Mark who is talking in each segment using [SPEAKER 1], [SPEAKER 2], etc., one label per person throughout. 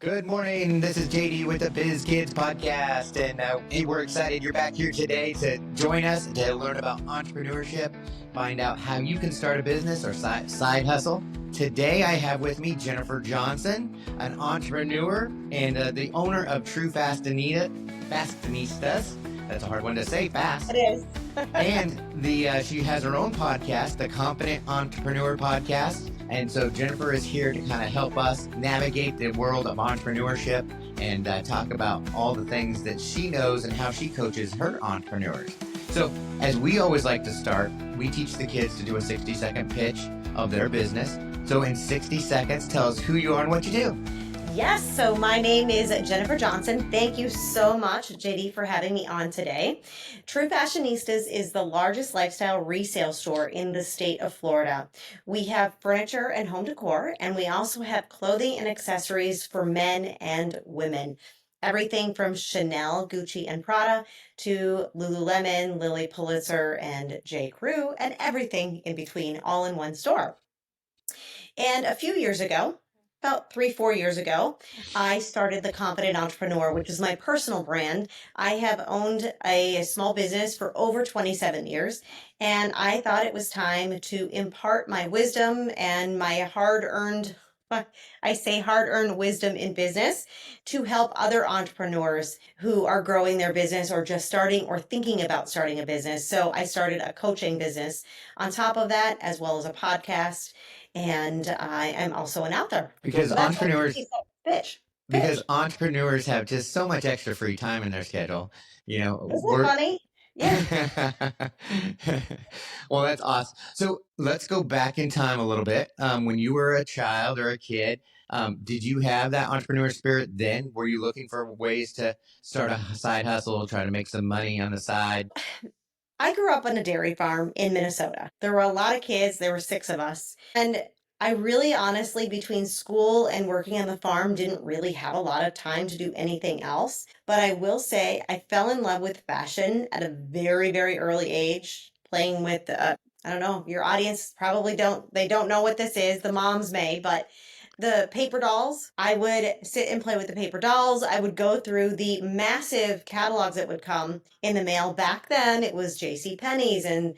[SPEAKER 1] Good morning. This is JD with the Biz Kidz Podcast, and we're excited you're back here today to join us to learn about entrepreneurship, find out how you can start a business or side hustle. Today, I have with me Jennifer Johnson, an entrepreneur and the owner of True Fashionistas. That's a hard one to say, fast.
[SPEAKER 2] It is.
[SPEAKER 1] And she has her own podcast, the Confident Entrepreneur Podcast. And so Jennifer is here to kind of help us navigate the world of entrepreneurship and talk about all the things that she knows and how she coaches her entrepreneurs. So as we always like to start, we teach the kids to do a 60-second pitch of their business. So in 60 seconds, tell us who you are and what you do.
[SPEAKER 2] Yes, so my name is Jennifer Johnson. Thank you so much, JD, for having me on today. True Fashionistas is the largest lifestyle resale store in the state of Florida. We have furniture and home decor, and we also have clothing and accessories for men and women. Everything from Chanel, Gucci, and Prada to Lululemon, Lilly Pulitzer, and J. Crew, and everything in between, all in one store. And a few years ago, about 3-4 years ago, I started the Confident Entrepreneur, which is my personal brand. I have owned a small business for over 27 years, and I thought it was time to impart my wisdom and my hard-earned wisdom in business to help other entrepreneurs who are growing their business or just starting or thinking about starting a business. So I started a coaching business on top of that, as well as a podcast. And I am also an author.
[SPEAKER 1] Because entrepreneurs have just so much extra free time in their schedule. You know,
[SPEAKER 2] isn't it funny? Yeah.
[SPEAKER 1] Well, that's awesome. So let's go back in time a little bit. When you were a child or a kid, did you have that entrepreneur spirit then? Were you looking for ways to start a side hustle, try to make some money on the side?
[SPEAKER 2] I grew up on a dairy farm in Minnesota. There were a lot of kids. There were 6 of us. And I really honestly, between school and working on the farm, didn't really have a lot of time to do anything else. But I will say I fell in love with fashion at a very, very early age, playing with, I don't know, your audience probably don't know what this is. The moms may, but the paper dolls, I would sit and play with the paper dolls. I would go through the massive catalogs that would come in the mail. Back then, it was JCPenney's and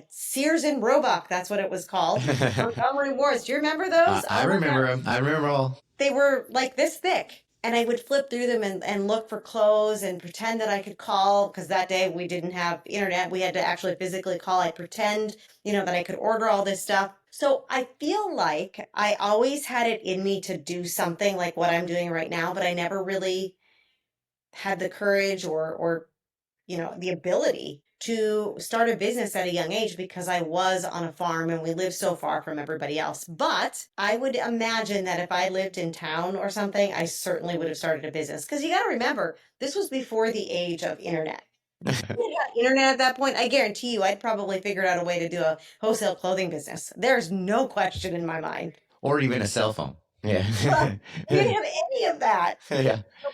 [SPEAKER 2] Sears and Roebuck. That's what it was called. Montgomery Ward's. Do you remember those?
[SPEAKER 1] I remember them. I remember all.
[SPEAKER 2] They were like this thick. And I would flip through them and look for clothes and pretend that I could call, because that day we didn't have internet. We had to actually physically call. I'd pretend, that I could order all this stuff. So I feel like I always had it in me to do something like what I'm doing right now, but I never really had the courage or the ability to start a business at a young age because I was on a farm and we lived so far from everybody else. But I would imagine that if I lived in town or something, I certainly would have started a business. Because you got to remember, this was before the age of internet. Internet at that point, I guarantee you I'd probably figured out a way to do a wholesale clothing business. There's no question in my mind.
[SPEAKER 1] Or even a cell phone. Yeah.
[SPEAKER 2] Well, we didn't have any of that.
[SPEAKER 1] Yeah.
[SPEAKER 2] So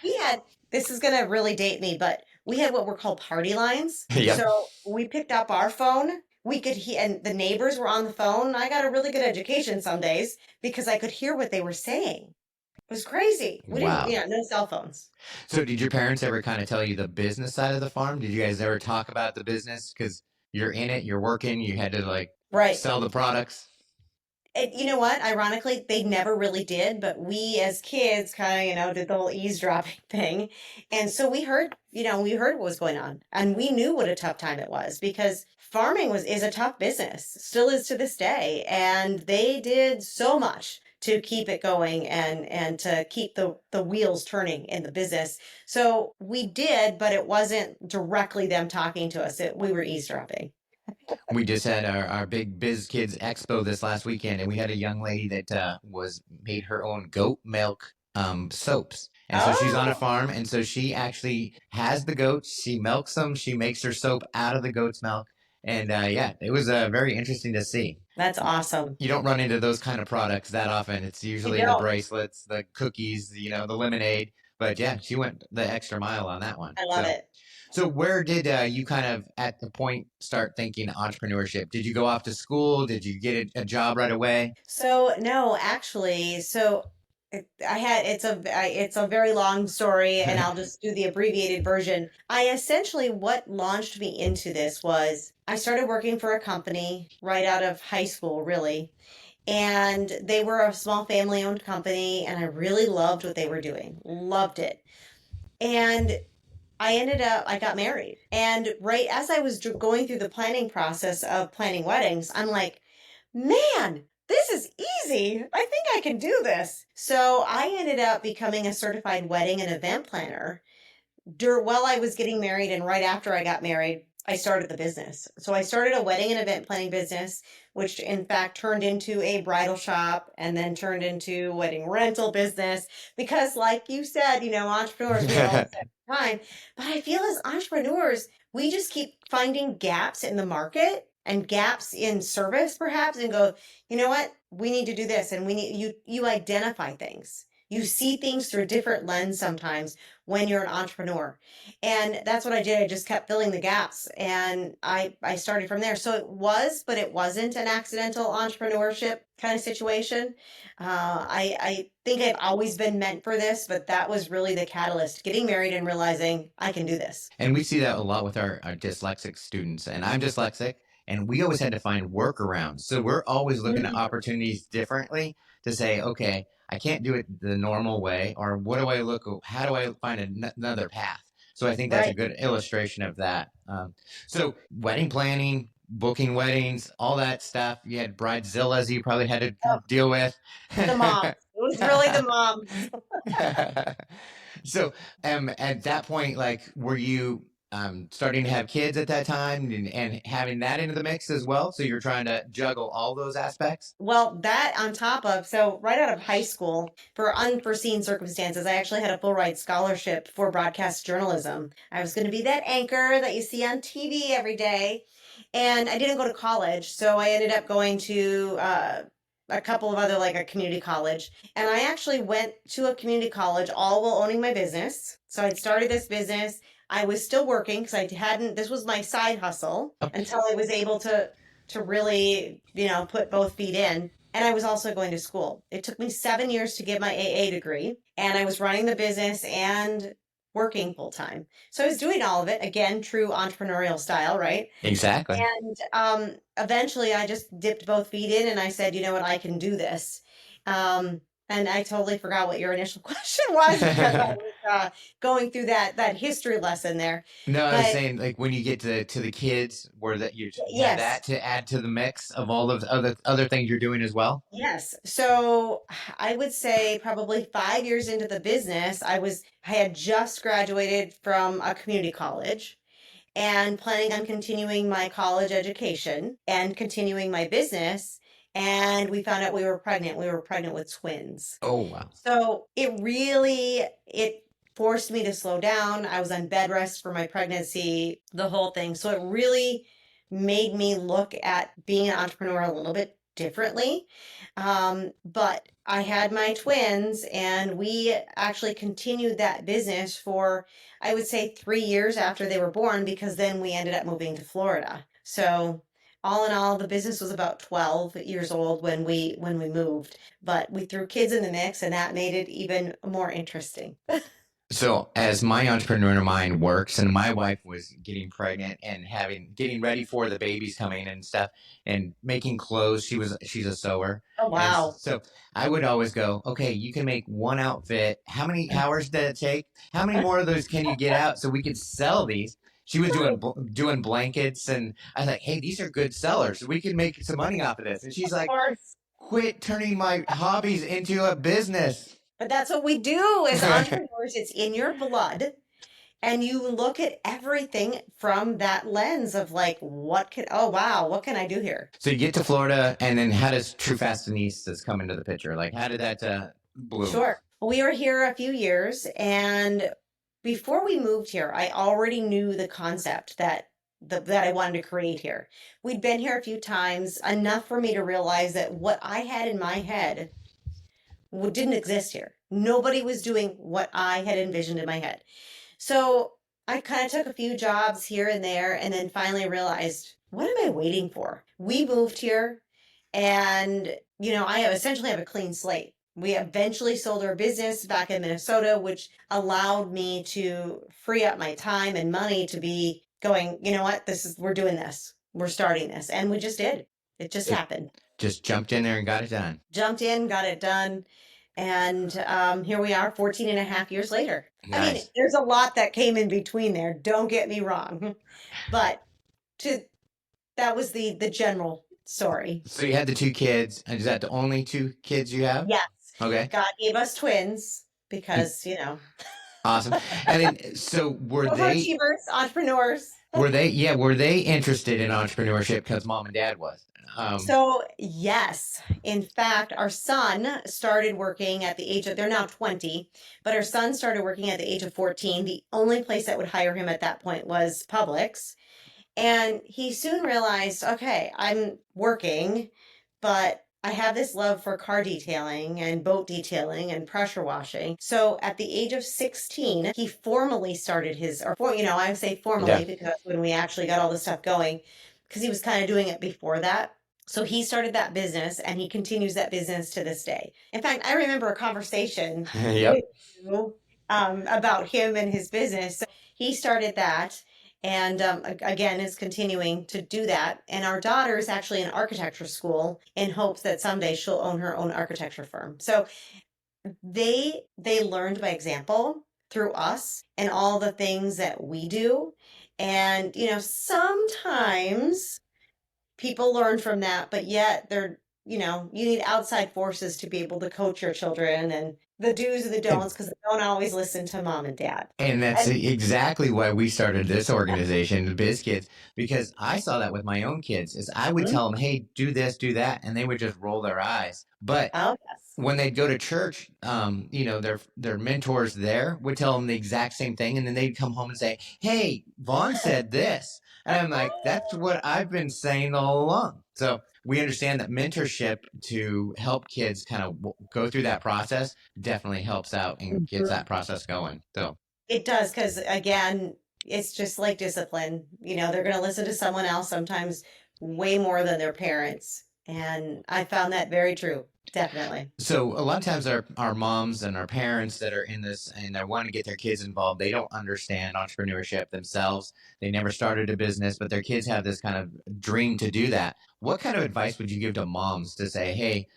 [SPEAKER 2] this is going to really date me, but we had what were called party lines.
[SPEAKER 1] Yep.
[SPEAKER 2] So we picked up our phone. We could hear, and the neighbors were on the phone. I got a really good education some days because I could hear what they were saying. It was crazy. We didn't, no cell phones.
[SPEAKER 1] So did your parents ever kind of tell you the business side of the farm? Did you guys ever talk about the business? Because you're in it, you're working, you had to sell the products.
[SPEAKER 2] You know what? Ironically, they never really did, but we as kids kind of, did the whole eavesdropping thing. And so we heard what was going on, and we knew what a tough time it was because farming is a tough business, still is to this day. And they did so much to keep it going and to keep the wheels turning in the business. So we did, but it wasn't directly them talking to us. We were eavesdropping.
[SPEAKER 1] We just had our big Biz Kidz Expo this last weekend, and we had a young lady that made her own goat milk soaps. And so she's on a farm, and so she actually has the goats. She milks them. She makes her soap out of the goat's milk. And it was very interesting to see.
[SPEAKER 2] That's awesome.
[SPEAKER 1] You don't run into those kind of products that often. It's usually the bracelets, the cookies, the lemonade. But yeah, she went the extra mile on that one.
[SPEAKER 2] I love it.
[SPEAKER 1] So where did you kind of at the point start thinking entrepreneurship? Did you go off to school? Did you get a job right away?
[SPEAKER 2] So no, actually, It's a very long story, and I'll just do the abbreviated version. What launched me into this was I started working for a company right out of high school, really. And they were a small family owned company, and I really loved what they were doing. Loved it. And I got married. And right as I was going through the planning process of planning weddings, I'm like, man, this is easy. I think I can do this. So I ended up becoming a certified wedding and event planner while I was getting married, and right after I got married, I started the business. So I started a wedding and event planning business, which in fact turned into a bridal shop and then turned into wedding rental business. Because, like you said, entrepreneurs, we all say time. But I feel as entrepreneurs, we just keep finding gaps in the market and gaps in service, perhaps, and go, you know what? We need to do this, and we need you identify things. You see things through a different lens sometimes when you're an entrepreneur. And that's what I did. I just kept filling the gaps, and I started from there. So but it wasn't an accidental entrepreneurship kind of situation. I think I've always been meant for this, but that was really the catalyst, getting married and realizing I can do this.
[SPEAKER 1] And we see that a lot with our dyslexic students. And I'm dyslexic, and we always had to find workarounds. So we're always looking at opportunities differently to say, okay, I can't do it the normal way, or how do I find another path? So I think that's a good illustration of that. So wedding planning, booking weddings, all that stuff. You had bridezillas you probably had to deal with.
[SPEAKER 2] The mom. It was really the mom.
[SPEAKER 1] So at that point, like, were you starting to have kids at that time and having that into the mix as well? So you're trying to juggle all those aspects?
[SPEAKER 2] Well, that on top of, so right out of high school, for unforeseen circumstances, I actually had a full ride scholarship for broadcast journalism. I was going to be that anchor that you see on TV every day. And I didn't go to college, so I ended up going to a couple of other, like a community college. And I actually went to a community college all while owning my business. So I'd started this business. I was still working because this was my side hustle until I was able to really, put both feet in. And I was also going to school. It took me 7 years to get my AA degree, and I was running the business and working full time. So I was doing all of it, again, true entrepreneurial style, right?
[SPEAKER 1] Exactly.
[SPEAKER 2] And eventually I just dipped both feet in, and I said, you know what, I can do this. And I totally forgot what your initial question was because I was going through that history lesson there.
[SPEAKER 1] No, I was saying, like, when you get to the kids, where that you have that to add to the mix of all of the other things you're doing as well.
[SPEAKER 2] Yes. So I would say probably 5 years into the business, I had just graduated from a community college and planning on continuing my college education and continuing my business. And we found out we were pregnant. We were pregnant with twins.
[SPEAKER 1] Oh, wow.
[SPEAKER 2] So it forced me to slow down. I was on bed rest for my pregnancy, the whole thing. So it really made me look at being an entrepreneur a little bit differently. But I had my twins, and we actually continued that business for, I would say, 3 years after they were born, because then we ended up moving to Florida. So all in all, the business was about 12 years old when we moved, but we threw kids in the mix, and that made it even more interesting.
[SPEAKER 1] So as my entrepreneur mind works, and my wife was getting pregnant and getting ready for the babies coming and stuff, and making clothes. She's a sewer.
[SPEAKER 2] Oh, wow.
[SPEAKER 1] So I would always go, okay, you can make one outfit. How many hours did it take? How many more of those can you get out so we could sell these? She was doing blankets, and I was like, hey, these are good sellers. We can make some money off of this. And she's like, quit turning my hobbies into a business.
[SPEAKER 2] But that's what we do as entrepreneurs. It's in your blood. And you look at everything from that lens of like, what can I do here?
[SPEAKER 1] So you get to Florida, and then how does True Fashionistas come into the picture? Like, how did that bloom?
[SPEAKER 2] Sure. We were here a few years, and before we moved here, I already knew the concept that I wanted to create here. We'd been here a few times, enough for me to realize that what I had in my head didn't exist here. Nobody was doing what I had envisioned in my head. So I kind of took a few jobs here and there, and then finally realized, what am I waiting for? We moved here, and I essentially have a clean slate. We eventually sold our business back in Minnesota, which allowed me to free up my time and money to be going, you know what, we're doing this. We're starting this. And we just did. It just happened.
[SPEAKER 1] Just jumped in there and got it done.
[SPEAKER 2] Jumped in, got it done. And here we are 14 and a half years later.
[SPEAKER 1] Nice.
[SPEAKER 2] I mean, there's a lot that came in between there. Don't get me wrong. But that was the general story.
[SPEAKER 1] So you had the 2 kids. And is that the only 2 kids you have?
[SPEAKER 2] Yes.
[SPEAKER 1] Okay.
[SPEAKER 2] God gave us twins because,
[SPEAKER 1] Awesome. And then, so were they
[SPEAKER 2] overachievers, entrepreneurs?
[SPEAKER 1] were they interested in entrepreneurship because mom and dad was?
[SPEAKER 2] So yes, in fact, our son started working at the age of, they're now 20, but our son started working at the age of 14. The only place that would hire him at that point was Publix. And he soon realized, okay, I'm working, but I have this love for car detailing and boat detailing and pressure washing. So at the age of 16, he formally started I would say formally because when we actually got all this stuff going, because he was kind of doing it before that. So he started that business and he continues that business to this day. In fact, I remember a conversation with you, about him and his business. So he started that. And again, is continuing to do that. And our daughter is actually in architecture school in hopes that someday she'll own her own architecture firm. So they learned by example through us and all the things that we do. And, sometimes people learn from that, but yet you need outside forces to be able to coach your children and the do's and the don'ts, because they don't always listen to mom and dad.
[SPEAKER 1] And that's exactly why we started this organization, Biz Kidz, because I saw that with my own kids. Is I would tell them, hey, do this, do that, and they would just roll their eyes. But when they'd go to church, their mentors there would tell them the exact same thing, and then they'd come home and say, hey, Vaughn said this. And I'm like, that's what I've been saying all along. So we understand that mentorship to help kids kind of go through that process definitely helps out and gets that process going. So
[SPEAKER 2] it does, because again, it's just like discipline. They're going to listen to someone else sometimes way more than their parents. And I found that very true. Definitely.
[SPEAKER 1] So a lot of times our moms and our parents that are in this and they want to get their kids involved, they don't understand entrepreneurship themselves. They never started a business, but their kids have this kind of dream to do that. What kind of advice would you give to moms to say, hey,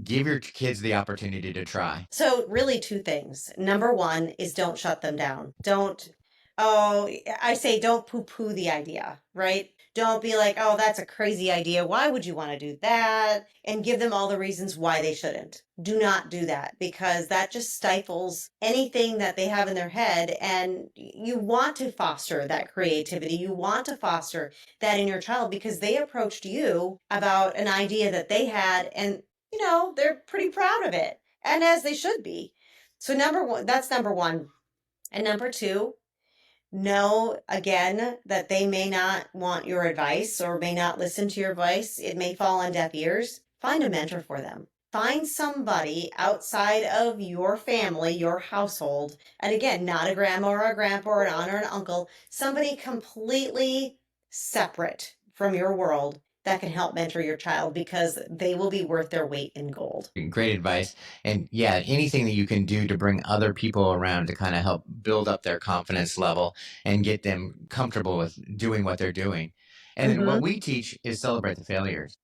[SPEAKER 1] give your kids the opportunity to try?
[SPEAKER 2] So really 2 things. Number 1 is don't shut them down. Don't poo-poo the idea, right? Don't be like, oh, that's a crazy idea. Why would you want to do that? And give them all the reasons why they shouldn't. Do not do that, because that just stifles anything that they have in their head. And you want to foster that creativity. You want to foster that in your child, because they approached you about an idea that they had, and they're pretty proud of it, and as they should be. So that's number 1. And number 2, know again that they may not want your advice or may not listen to your advice. It may fall on deaf ears. Find a mentor for them. Find somebody outside of your family, your household. And again, not a grandma or a grandpa or an aunt or an uncle, somebody completely separate from your world that can help mentor your child, because they will be worth their weight in gold.
[SPEAKER 1] Great advice. And yeah, anything that you can do to bring other people around to kind of help build up their confidence level and get them comfortable with doing what they're doing. And then what we teach is celebrate the failures.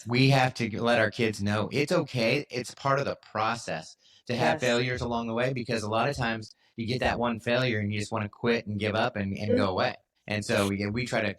[SPEAKER 1] We have to let our kids know it's okay. It's part of the process to have failures along the way, because a lot of times you get that one failure and you just want to quit and give up and go away. And so we try to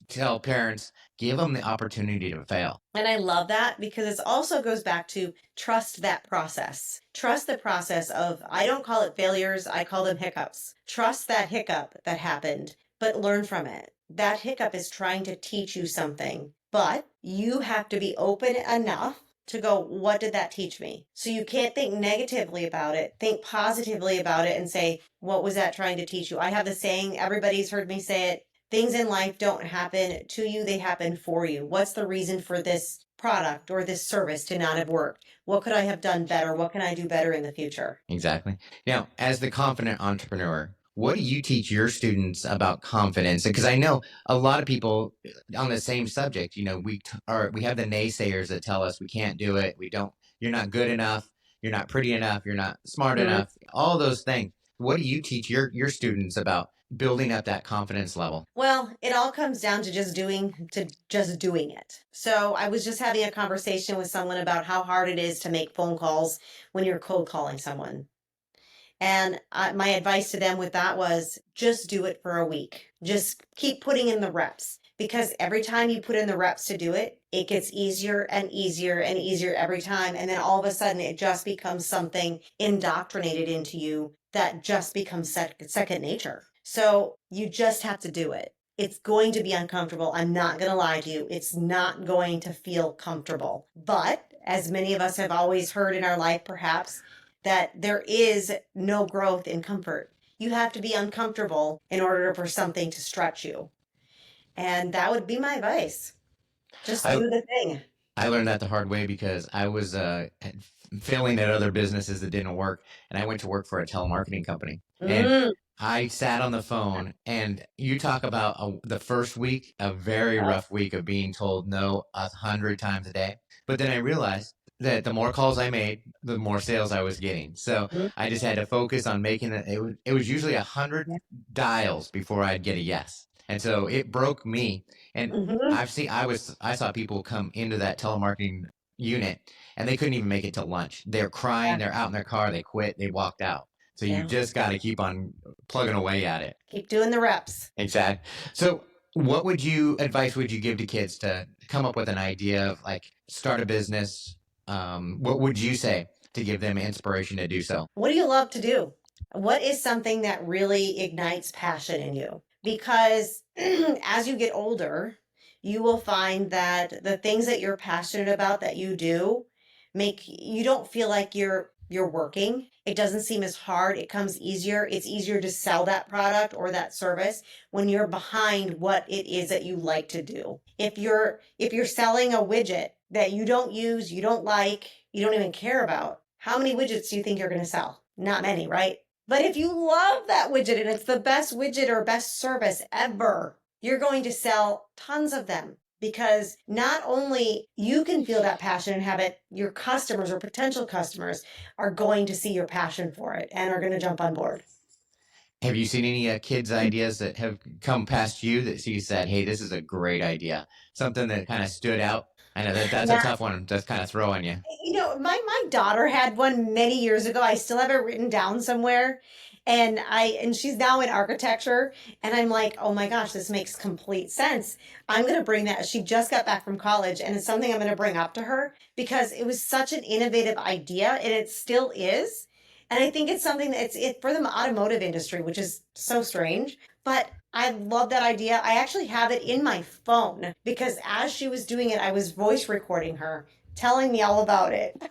[SPEAKER 1] tell parents, give them the opportunity to fail.
[SPEAKER 2] And I love that, because it also goes back to trust that process. Trust the process of, I don't call it failures, I call them hiccups. Trust that hiccup that happened, but learn from it. That hiccup is trying to teach you something, but you have to be open enough to go, what did that teach me? So you can't think negatively about it. Think positively about it and say, what was that trying to teach you? I have the saying, everybody's heard me say it, things in life don't happen to you, they happen for you. What's the reason for this product or this service to not have worked? What could I have done better? What can I do better in the future?
[SPEAKER 1] Exactly. Now, as the confident entrepreneur, what do you teach your students about confidence? Because I know a lot of people on the same subject, we have the naysayers that tell us we can't do it. You're not good enough. you're not pretty enough, you're not smart
[SPEAKER 2] Mhm.
[SPEAKER 1] enough, all those things. What do you teach your students about building up that confidence level?
[SPEAKER 2] Well, it all comes down to just doing it. So I was just having a conversation with someone about how hard it is to make phone calls when you're cold calling someone. And my advice to them with that was just do it for a week. Just keep putting in the reps because every time you put in the reps to do it, it gets easier and easier and easier every time. And then all of a sudden, it just becomes something indoctrinated into you that just becomes second nature. So you just have to do it. It's going to be uncomfortable. I'm not going to lie to you. It's not going to feel comfortable. But as many of us have always heard in our life, perhaps, that there is no growth in comfort. You have to be uncomfortable in order for something to stretch you. And that would be my advice. Just
[SPEAKER 1] I
[SPEAKER 2] do the thing.
[SPEAKER 1] I learned that the hard way because I was failing at other businesses that didn't work, and I went to work for a telemarketing company. And
[SPEAKER 2] Mm.
[SPEAKER 1] I sat on the phone, and you talk about the first week, a very rough week of being told no 100 times a day. But then I realized that the more calls I made, the more sales I was getting. So
[SPEAKER 2] Mhm.
[SPEAKER 1] I just had to focus on making it. It was usually 100 dials before I'd get a yes. And so it broke me. And
[SPEAKER 2] Mhm.
[SPEAKER 1] I saw people come into that telemarketing unit and they couldn't even make it to lunch. They're crying,
[SPEAKER 2] Yeah.
[SPEAKER 1] they're out in their car, they quit, they walked out. So you
[SPEAKER 2] Yeah.
[SPEAKER 1] just got to keep on plugging away at it.
[SPEAKER 2] Keep doing the reps.
[SPEAKER 1] Exactly. So what advice would you give to kids to come up with an idea of like start a business? What would you say to give them inspiration to do so?
[SPEAKER 2] What do you love to do? What is something that really ignites passion in you? Because as you get older, you will find that the things that you're passionate about that you do make you don't feel like you're working. It doesn't seem as hard. It comes easier. It's easier to sell that product or that service when you're behind what it is that you like to do. If you're selling a widget that you don't use, you don't like, you don't even care about, how many widgets do you think you're going to sell? Not many, right? But if you love that widget and it's the best widget or best service ever, you're going to sell tons of them because not only you can feel that passion and have it, your customers or potential customers are going to see your passion for it and are going to jump on board.
[SPEAKER 1] Have you seen any kids' ideas that have come past you that you said, hey, this is a great idea? Something that kind of stood out? I know that's a
[SPEAKER 2] Yeah.
[SPEAKER 1] tough one to kind of throw on you.
[SPEAKER 2] My daughter had one many years ago. I still have it written down somewhere. And she's now in architecture. And I'm like, oh my gosh, this makes complete sense. I'm gonna bring that. She just got back from college, and it's something I'm gonna bring up to her because it was such an innovative idea, and it still is. And I think it's something that's it for the automotive industry, which is so strange. But I love that idea. I actually have it in my phone because as she was doing it, I was voice recording her, telling me all about it.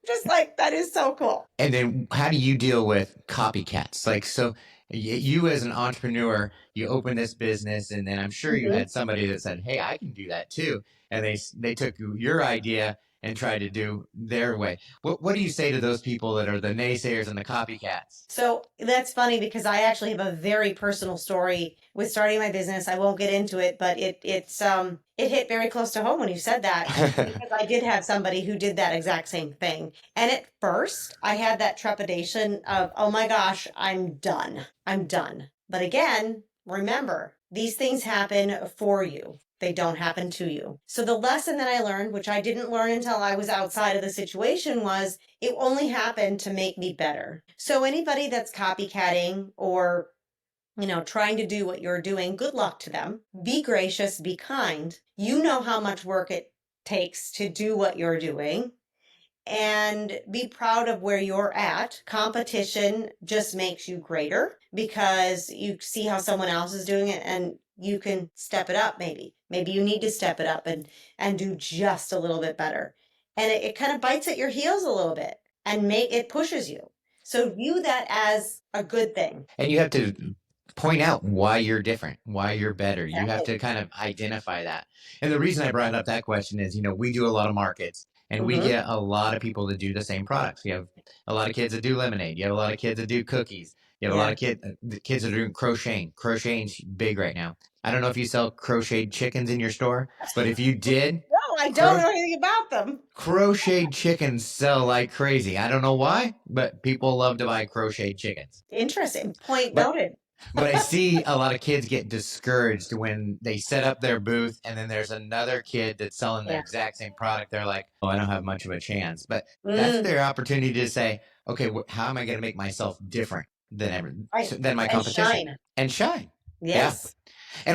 [SPEAKER 2] Just like, that is so cool.
[SPEAKER 1] And then how do you deal with copycats? Like, so you as an entrepreneur, you open this business, and then I'm sure you
[SPEAKER 2] Mhm.
[SPEAKER 1] had somebody that said, hey, I can do that too. And they took your idea and tried to do their way. What do you say to those people that are the naysayers and the copycats?
[SPEAKER 2] So that's funny because I actually have a very personal story with starting my business. I won't get into it, but it hit very close to home when you said that because I did have somebody who did that exact same thing. And at first, I had that trepidation of, oh my gosh, I'm done. I'm done. But again, remember, these things happen for you. They don't happen to you. So the lesson that I learned, which I didn't learn until I was outside of the situation, was it only happened to make me better. So anybody that's copycatting or trying to do what you're doing, good luck to them. Be gracious, be kind. You know how much work it takes to do what you're doing and be proud of where you're at. Competition just makes you greater because you see how someone else is doing it and you can step it up maybe. Maybe you need to step it up and do just a little bit better. And it kind of bites at your heels a little bit and it pushes you. So view that as a good thing.
[SPEAKER 1] And you have to point out why you're different, why you're better. You have
[SPEAKER 2] Exactly.
[SPEAKER 1] to kind of identify that. And the reason I brought up that question is, we do a lot of markets and we
[SPEAKER 2] Mm-hmm.
[SPEAKER 1] get a lot of people that do the same products. You have a lot of kids that do lemonade. You have a lot of kids that do cookies. You have a lot
[SPEAKER 2] Yeah.
[SPEAKER 1] of kids that are doing crocheting. Crocheting's big right now. I don't know if you sell crocheted chickens in your store, but if you did,
[SPEAKER 2] I don't know anything about them.
[SPEAKER 1] Crocheted chickens sell like crazy. I don't know why, but people love to buy crocheted chickens.
[SPEAKER 2] Interesting. Point noted.
[SPEAKER 1] But I see a lot of kids get discouraged when they set up their booth and then there's another kid that's selling the exact same product. They're like, oh, I don't have much of a chance. But that's their opportunity to say, okay, how am I going to make myself different than my competition? And shine.
[SPEAKER 2] Yes.
[SPEAKER 1] Yeah.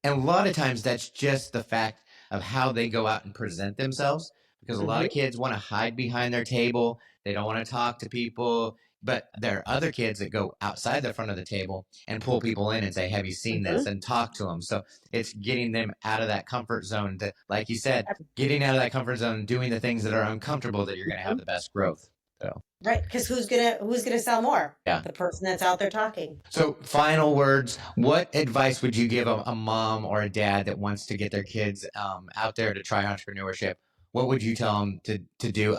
[SPEAKER 1] And a lot of times that's just the fact of how they go out and present themselves, because a lot of kids want to hide behind their table. They don't want to talk to people. But there are other kids that go outside the front of the table and pull people in and say, have you seen this? And talk to them. So it's getting them out of that comfort zone, to, like you said, getting out of that comfort zone, doing the things that are uncomfortable, that you're going to have the best growth. So.
[SPEAKER 2] Right, because who's gonna sell more?
[SPEAKER 1] Yeah.
[SPEAKER 2] The person that's out there talking.
[SPEAKER 1] So final words, what advice would you give a mom or a dad that wants to get their kids out there to try entrepreneurship? What would you tell them to do?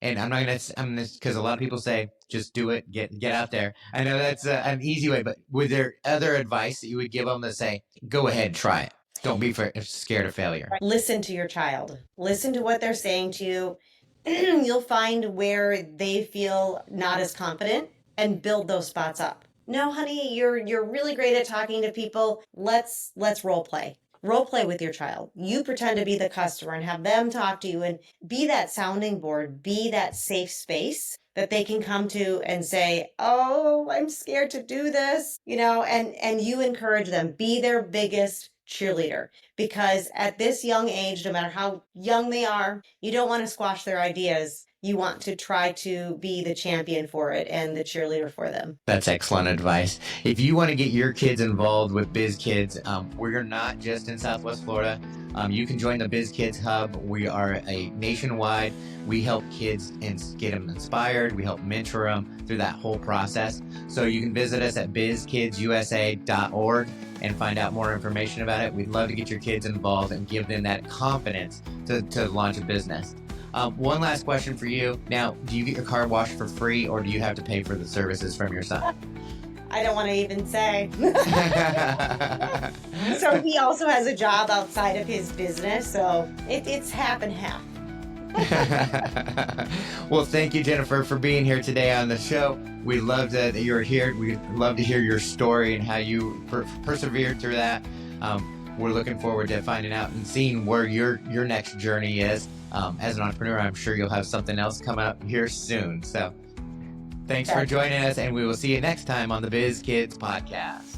[SPEAKER 1] And I'm because a lot of people say, just do it, get out there. I know that's an easy way, but would there other advice that you would give them to say, go ahead, try it. Don't be scared of failure.
[SPEAKER 2] Listen to your child. Listen to what they're saying to you. You'll find where they feel not as confident and build those spots up. No, honey, you're really great at talking to people. Let's role play. Role play with your child. You pretend to be the customer and have them talk to you and be that sounding board, be that safe space that they can come to and say, oh, I'm scared to do this, and you encourage them. Be their biggest cheerleader, because at this young age, no matter how young they are, you don't want to squash their ideas. You want to try to be the champion for it and the cheerleader for them.
[SPEAKER 1] That's excellent advice. If you want to get your kids involved with Biz Kidz, we're not just in Southwest Florida. You can join the Biz Kidz Hub. We are a nationwide. We help kids and get them inspired. We help mentor them through that whole process. So you can visit us at bizkidsusa.org and find out more information about it. We'd love to get your kids involved and give them that confidence to launch a business. One last question for you. Now, do you get your car washed for free, or do you have to pay for the services from your son?
[SPEAKER 2] I don't want to even say. So he also has a job outside of his business, so it's half and half.
[SPEAKER 1] Well, thank you, Jennifer, for being here today on the show. We love that you're here. We'd love to hear your story and how you persevered through that. We're looking forward to finding out and seeing where your next journey is. As an entrepreneur, I'm sure you'll have something else come up here soon. So thanks for joining us, and we will see you next time on the Biz Kidz Podcast.